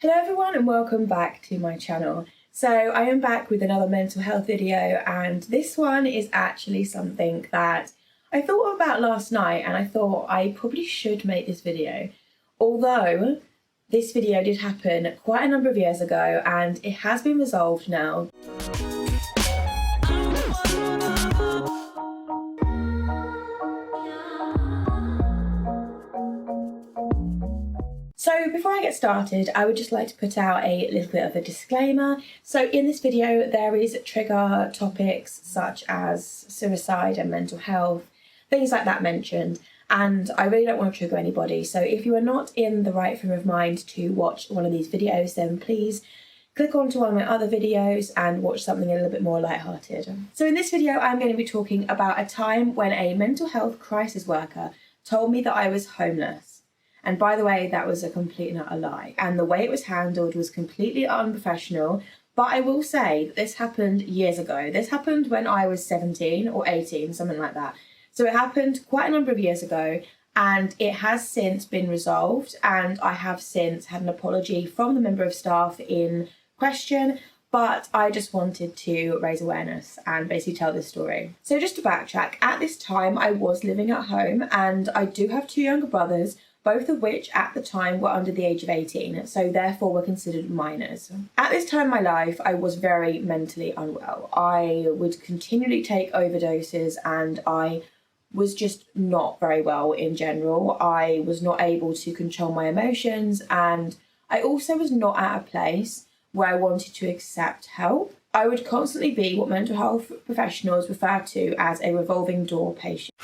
Hello everyone and welcome back to my channel. So I am back with another mental health video, and this one is actually something that I thought about last night and I thought I probably should make this video. Although this video did happen quite a number of years ago and it has been resolved now. So before I get started, I would just like to put out a little bit of a disclaimer. So in this video, there is trigger topics such as suicide and mental health, things like that mentioned, and I really don't want to trigger anybody. So if you are not in the right frame of mind to watch one of these videos, then please click onto one of my other videos and watch something a little bit more lighthearted. So in this video, I'm going to be talking about a time when a mental health crisis worker told me that I was homeless. And by the way, that was a complete and utter lie. And the way it was handled was completely unprofessional. But I will say that this happened years ago. This happened when I was 17 or 18, something like that. So it happened quite a number of years ago, and it has since been resolved. And I have since had an apology from the member of staff in question. But I just wanted to raise awareness and basically tell this story. So just to backtrack, at this time I was living at home, and I do have two younger brothers, both of which at the time were under the age of 18, so therefore were considered minors. At this time in my life, I was very mentally unwell. I would continually take overdoses and I was just not very well in general. I was not able to control my emotions, and I also was not at a place where I wanted to accept help. I would constantly be what mental health professionals refer to as a revolving door patient.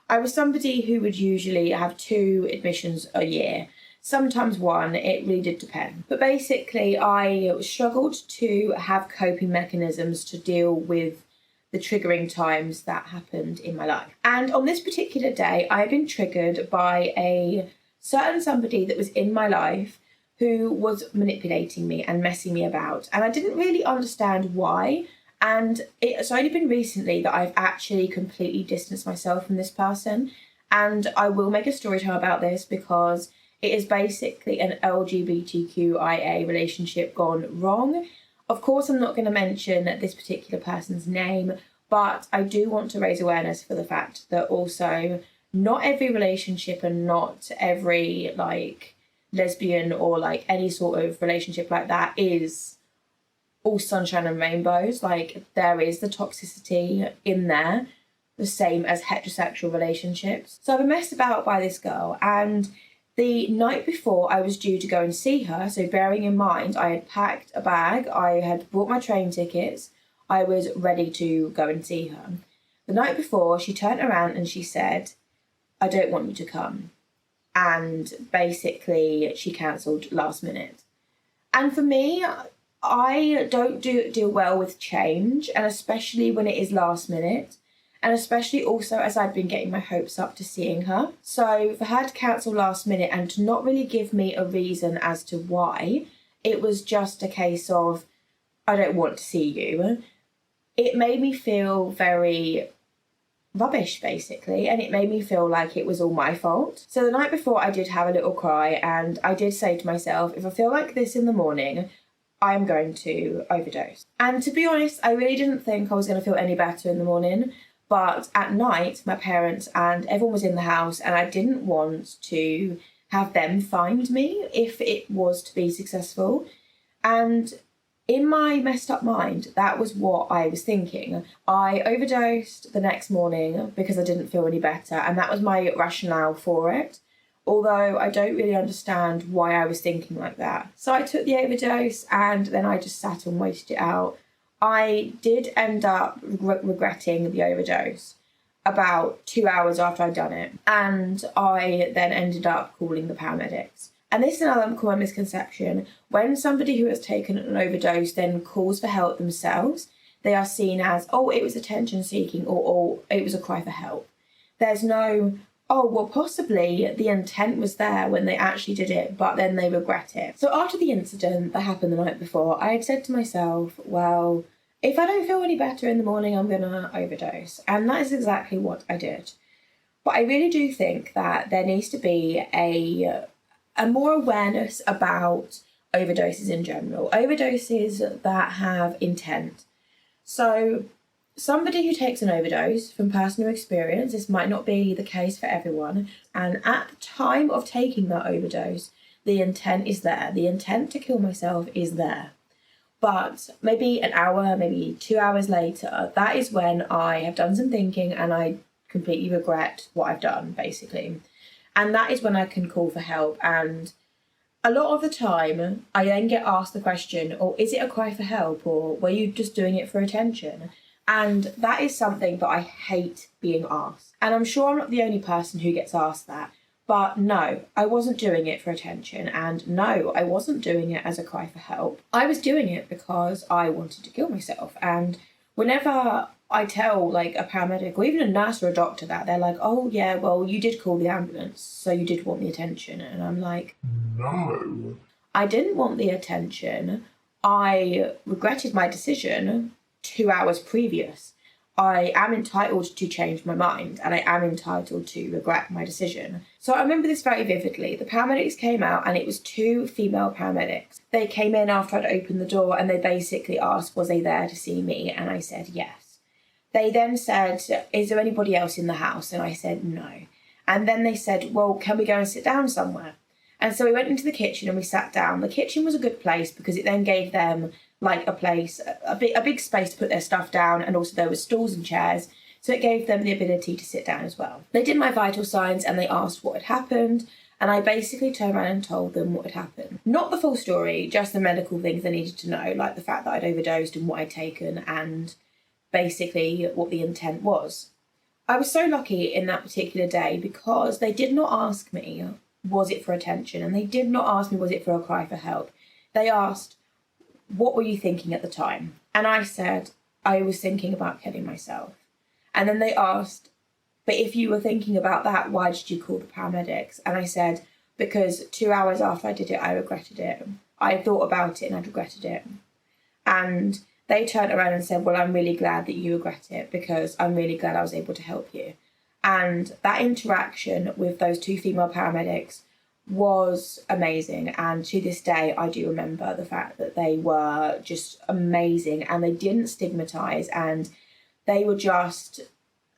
I was somebody who would usually have 2 admissions a year, sometimes 1, it really did depend. But basically I struggled to have coping mechanisms to deal with the triggering times that happened in my life. And on this particular day, I had been triggered by a certain somebody that was in my life who was manipulating me and messing me about. And I didn't really understand why. And it's only been recently that I've actually completely distanced myself from this person. And I will make a story time about this because it is basically an LGBTQIA relationship gone wrong. Of course, I'm not going to mention this particular person's name, but I do want to raise awareness for the fact that also not every relationship and not every lesbian or any sort of relationship like that is all sunshine and rainbows. There is the toxicity in there, the same as heterosexual relationships. So I've been messed about by this girl, and the night before I was due to go and see her, so bearing in mind I had packed a bag, I had bought my train tickets, I was ready to go and see her. The night before she turned around and she said, "I don't want you to come." And basically she cancelled last minute. And for me, I don't deal well with change, and especially when it is last minute, and especially also as I'd been getting my hopes up to seeing her. So for her to cancel last minute and to not really give me a reason as to why, it was just a case of, "I don't want to see you." It made me feel very rubbish basically, and it made me feel like it was all my fault. So the night before I did have a little cry, and I did say to myself, if I feel like this in the morning, I'm going to overdose. And to be honest, I really didn't think I was going to feel any better in the morning. But at night, my parents and everyone was in the house, and I didn't want to have them find me if it was to be successful. And in my messed up mind, that was what I was thinking. I overdosed the next morning because I didn't feel any better, and that was my rationale for it. Although I don't really understand why I was thinking like that. So I took the overdose, and then I just sat and waited it out. I did end up regretting the overdose about 2 hours after I'd done it. And I then ended up calling the paramedics. And this is another common misconception. When somebody who has taken an overdose then calls for help themselves, they are seen as, "Oh, it was attention seeking," or "Oh, it was a cry for help." There's no, "Oh, well, possibly the intent was there when they actually did it, but then they regret it." So after the incident that happened the night before, I had said to myself, well, if I don't feel any better in the morning, I'm going to overdose. And that is exactly what I did. But I really do think that there needs to be a more awareness about overdoses in general. Overdoses that have intent. So somebody who takes an overdose, from personal experience, this might not be the case for everyone, and at the time of taking that overdose, the intent is there. The intent to kill myself is there. But maybe an hour, maybe 2 hours later, that is when I have done some thinking and I completely regret what I've done, basically. And that is when I can call for help. And a lot of the time, I then get asked the question, or is it a cry for help, or were you just doing it for attention? And that is something that I hate being asked. And I'm sure I'm not the only person who gets asked that. But no, I wasn't doing it for attention, and no, I wasn't doing it as a cry for help. I was doing it because I wanted to kill myself. And whenever I tell like a paramedic or even a nurse or a doctor that, they're like, oh yeah, well, you did call the ambulance, so you did want the attention. And I'm like, no, I didn't want the attention. I regretted my decision 2 hours previous. I am entitled to change my mind, and I am entitled to regret my decision. So I remember this very vividly. The paramedics came out, and it was 2 female paramedics. They came in after I'd opened the door, and they basically asked, was they there to see me? And I said, yes. They then said, is there anybody else in the house? And I said, no. And then they said, well, can we go and sit down somewhere? And so we went into the kitchen and we sat down. The kitchen was a good place because it then gave them like a place, a big space to put their stuff down, and also there were stools and chairs, so it gave them the ability to sit down as well. They did my vital signs and they asked what had happened, and I basically turned around and told them what had happened. Not the full story, just the medical things they needed to know, like the fact that I'd overdosed and what I'd taken, and basically what the intent was. I was so lucky in that particular day because they did not ask me, was it for attention? And they did not ask me, was it for a cry for help? They asked, what were you thinking at the time? And I said, I was thinking about killing myself. And then they asked, but if you were thinking about that, why did you call the paramedics? And I said, because 2 hours after I did it, I regretted it. I thought about it and I'd regretted it. And they turned around and said, well, I'm really glad that you regret it because I'm really glad I was able to help you. And that interaction with those 2 female paramedics was amazing, and to this day I do remember the fact that they were just amazing, and they didn't stigmatise, and they were just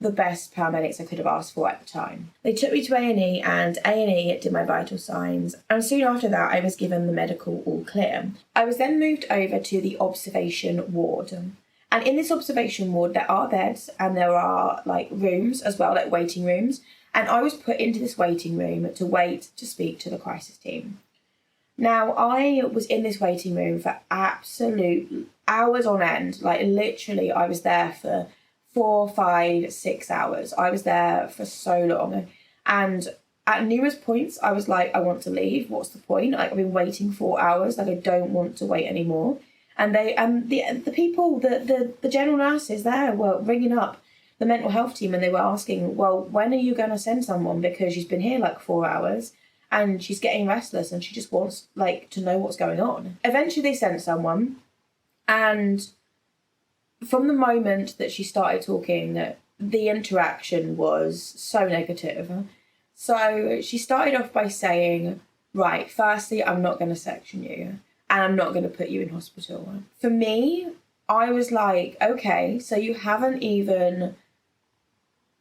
the best paramedics I could have asked for at the time. They took me to A&E, and A&E did my vital signs, and soon after that I was given the medical all clear. I was then moved over to the observation ward, and in this observation ward there are beds and there are like rooms as well, like waiting rooms. And I was put into this waiting room to wait to speak to the crisis team. Now, I was in this waiting room for absolute hours on end. Like, literally, I was there for 4, 5, 6 hours. I was there for so long. And at numerous points, I was like, I want to leave. What's the point? Like, I've been waiting 4 hours. Like, I don't want to wait anymore. And the people, the general nurses there were ringing up the mental health team, and they were asking, well, when are you going to send someone, because she's been here like 4 hours and she's getting restless and she just wants like to know what's going on. Eventually they sent someone, and from the moment that she started talking, the interaction was so negative. So she started off by saying, right, firstly, I'm not going to section you and I'm not going to put you in hospital. For me, I was like, okay, so you haven't even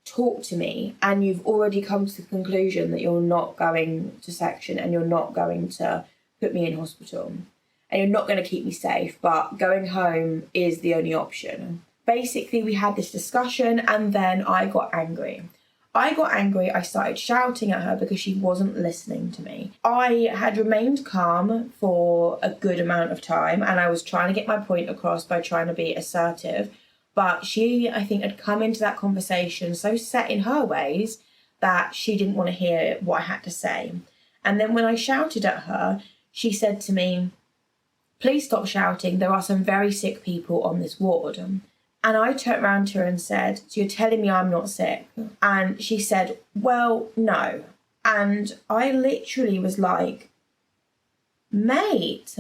talked to me and you've already come to the conclusion that you're not going to section and you're not going to put me in hospital and you're not going to keep me safe, but going home is the only option. Basically, we had this discussion, and then I got angry. I started shouting at her because she wasn't listening to me. I had remained calm for a good amount of time, and I was trying to get my point across by trying to be assertive. But she, I think, had come into that conversation so set in her ways that she didn't want to hear what I had to say. And then when I shouted at her, she said to me, please stop shouting. There are some very sick people on this ward. And I turned around to her and said, so you're telling me I'm not sick? And she said, well, no. And I literally was like, mate,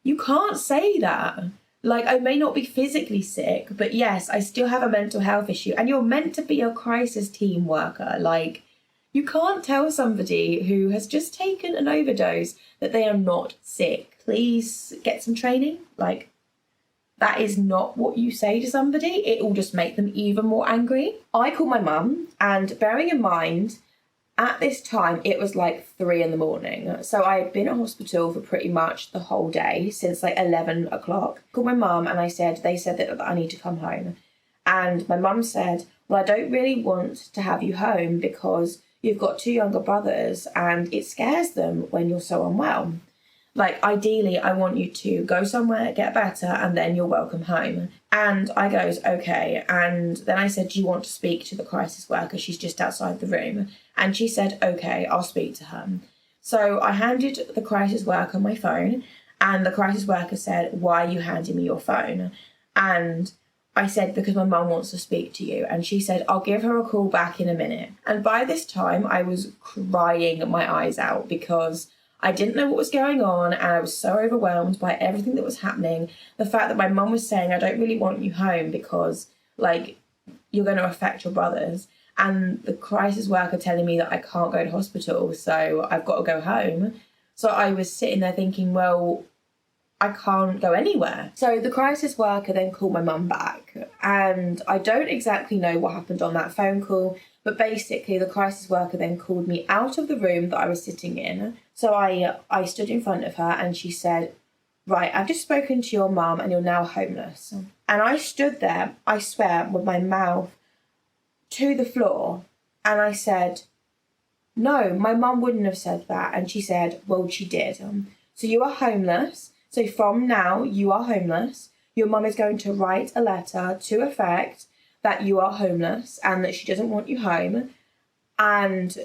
you can't say that. Like, I may not be physically sick, but yes, I still have a mental health issue. And you're meant to be a crisis team worker. Like, you can't tell somebody who has just taken an overdose that they are not sick. Please get some training. Like, that is not what you say to somebody. It will just make them even more angry. I called my mum, and bearing in mind, at this time, it was like 3 a.m. So I had been at hospital for pretty much the whole day, since like 11 o'clock. I called my mum and they said that I need to come home. And my mum said, well, I don't really want to have you home because you've got 2 younger brothers and it scares them when you're so unwell. Like, ideally, I want you to go somewhere, get better, and then you're welcome home. And I goes, okay. And then I said, do you want to speak to the crisis worker? She's just outside the room. And she said, okay, I'll speak to her. So I handed the crisis worker my phone, and the crisis worker said, why are you handing me your phone? And I said, because my mum wants to speak to you. And she said, I'll give her a call back in a minute. And by this time, I was crying my eyes out because I didn't know what was going on, and I was so overwhelmed by everything that was happening. The fact that my mum was saying, I don't really want you home because, like, you're going to affect your brothers. And the crisis worker telling me that I can't go to hospital, so I've got to go home. So I was sitting there thinking, well, I can't go anywhere. So the crisis worker then called my mum back, and I don't exactly know what happened on that phone call, but basically the crisis worker then called me out of the room that I was sitting in. So I stood in front of her, and she said, right, I've just spoken to your mum and you're now homeless. And I stood there, I swear, with my mouth to the floor, and I said, no, my mum wouldn't have said that. And she said, well, she did. So you are homeless. So from now, you are homeless. Your mum is going to write a letter to effect that you are homeless and that she doesn't want you home, and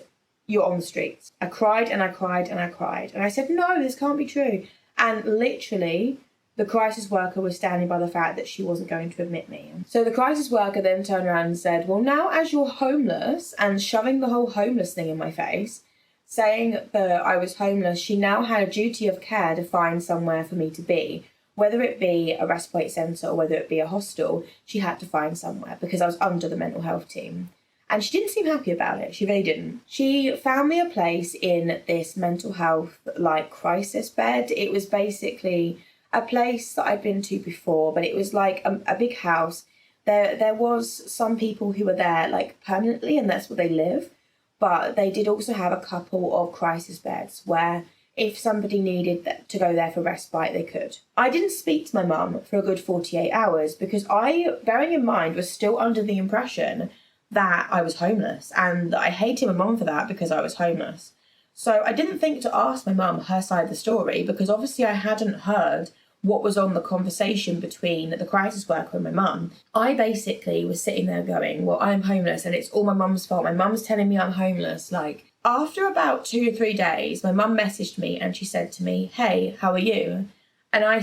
you're on the streets. I cried and I cried and I cried. And I said, no, this can't be true. And literally, the crisis worker was standing by the fact that she wasn't going to admit me. So the crisis worker then turned around and said, well, now as you're homeless, and shoving the whole homeless thing in my face, saying that I was homeless, she now had a duty of care to find somewhere for me to be. Whether it be a respite centre or whether it be a hostel, she had to find somewhere because I was under the mental health team. And she didn't seem happy about it. She really didn't. She found me a place in this mental health, like, crisis bed. It was basically a place that I'd been to before, but it was like a big house. There was some people who were there, like, permanently, and that's where they live. But they did also have a couple of crisis beds where if somebody needed to go there for respite, they could. I didn't speak to my mum for a good 48 hours because I, bearing in mind, was still under the impression that I was homeless, and that I hated my mum for that because I was homeless. So I didn't think to ask my mum her side of the story because obviously I hadn't heard what was on the conversation between the crisis worker and my mum. I basically was sitting there going, well, I'm homeless and it's all my mum's fault. My mum's telling me I'm homeless. Like, after about 2 or 3 days, my mum messaged me and she said to me, hey, how are you? And I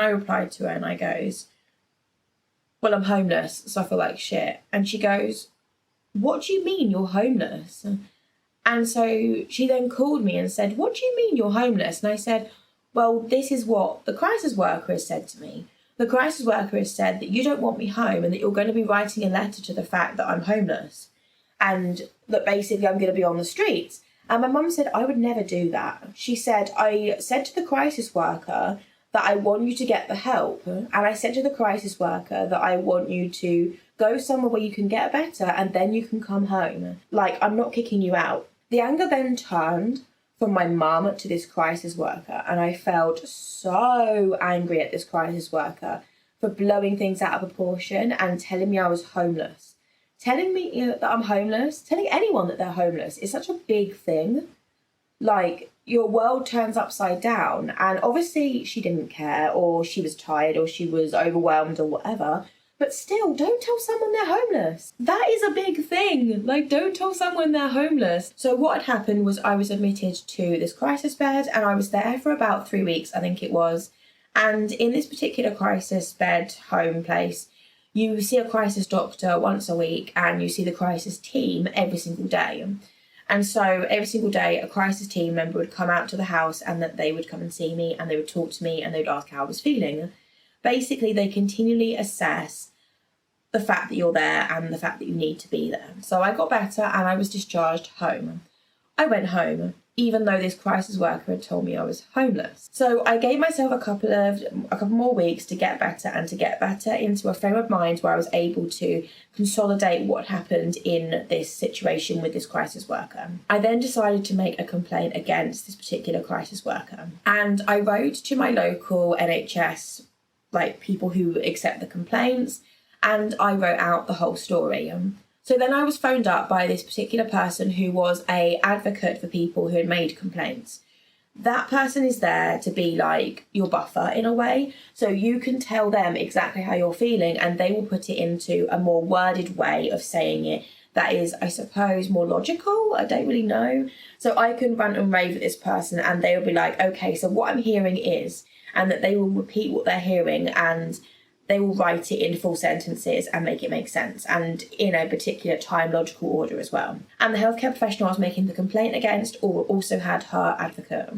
replied to her and I goes, well, I'm homeless, so I feel like shit. And she goes, what do you mean you're homeless? And so she then called me and said, what do you mean you're homeless? And I said, well, this is what the crisis worker has said to me. The crisis worker has said that you don't want me home and that you're going to be writing a letter to the fact that I'm homeless and that basically I'm going to be on the streets. And my mum said, I would never do that. She said, I said to the crisis worker that I want you to get the help. And I said to the crisis worker that I want you to go somewhere where you can get better and then you can come home. Like, I'm not kicking you out. The anger then turned from my mum to this crisis worker, and I felt so angry at this crisis worker for blowing things out of proportion and telling me I was homeless. Telling me that I'm homeless, telling anyone that they're homeless is such a big thing. Like, your world turns upside down, and obviously she didn't care, or she was tired, or she was overwhelmed, or whatever. But still, don't tell someone they're homeless. That is a big thing. Like, don't tell someone they're homeless. So what had happened was I was admitted to this crisis bed, and I was there for about 3 weeks, I think it was. And in this particular crisis bed home place, you see a crisis doctor once a week, and you see the crisis team every single day. And so every single day, a crisis team member would come out to the house, and that they would come and see me, and they would talk to me, and they would ask how I was feeling. Basically, they continually assess the fact that you're there and the fact that you need to be there. So I got better and I was discharged home. I went home, even though this crisis worker had told me I was homeless. So I gave myself a couple more weeks to get better and to get better into a frame of mind where I was able to consolidate what happened in this situation with this crisis worker. I then decided to make a complaint against this particular crisis worker. And I wrote to my local NHS, like people who accept the complaints, and I wrote out the whole story. So then I was phoned up by this particular person who was an advocate for people who had made complaints. That person is there to be like your buffer in a way. So you can tell them exactly how you're feeling and they will put it into a more worded way of saying it that is, I suppose, more logical. I don't really know. So I can rant and rave at this person and they will be like, okay, so what I'm hearing is, and that they will repeat what they're hearing and they will write it in full sentences and make it make sense and in a particular time logical order as well. And the healthcare professional I was making the complaint against also had her advocate.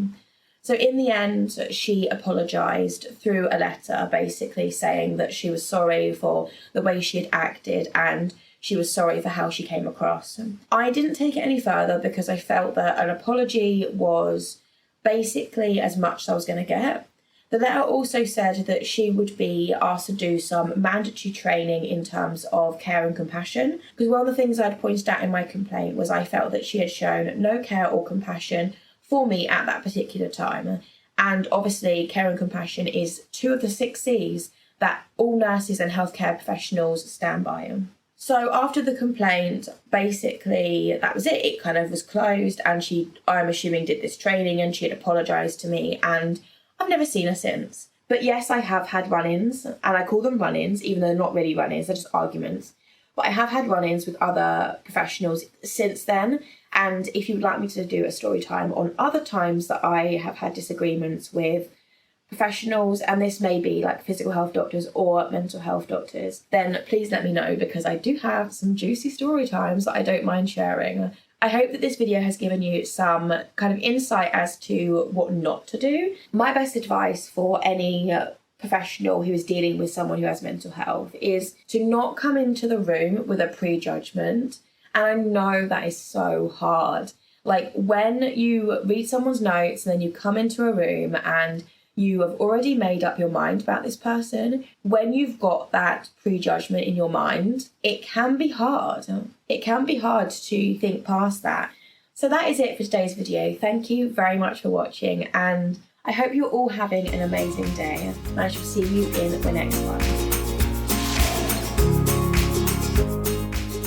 So in the end, she apologised through a letter basically saying that she was sorry for the way she had acted and she was sorry for how she came across. I didn't take it any further because I felt that an apology was basically as much as I was going to get. The letter also said that she would be asked to do some mandatory training in terms of care and compassion, because one of the things I'd pointed out in my complaint was I felt that she had shown no care or compassion for me at that particular time. And obviously care and compassion is 2 of the 6 C's that all nurses and healthcare professionals stand by. So after the complaint, basically that was it. It kind of was closed and she, I'm assuming, did this training and she had apologised to me and I've never seen her since. But yes, I have had run-ins, and I call them run-ins, even though they're not really run-ins, they're just arguments. But I have had run-ins with other professionals since then, and if you would like me to do a story time on other times that I have had disagreements with professionals, and this may be like physical health doctors or mental health doctors, then please let me know, because I do have some juicy story times that I don't mind sharing. I hope that this video has given you some kind of insight as to what not to do. My best advice for any professional who is dealing with someone who has mental health is to not come into the room with a prejudgment. And I know that is so hard. Like when you read someone's notes and then you come into a room and you have already made up your mind about this person, when you've got that prejudgment in your mind, it can be hard. It can be hard to think past that. So that is it for today's video. Thank you very much for watching and I hope you're all having an amazing day and I shall see you in the next one.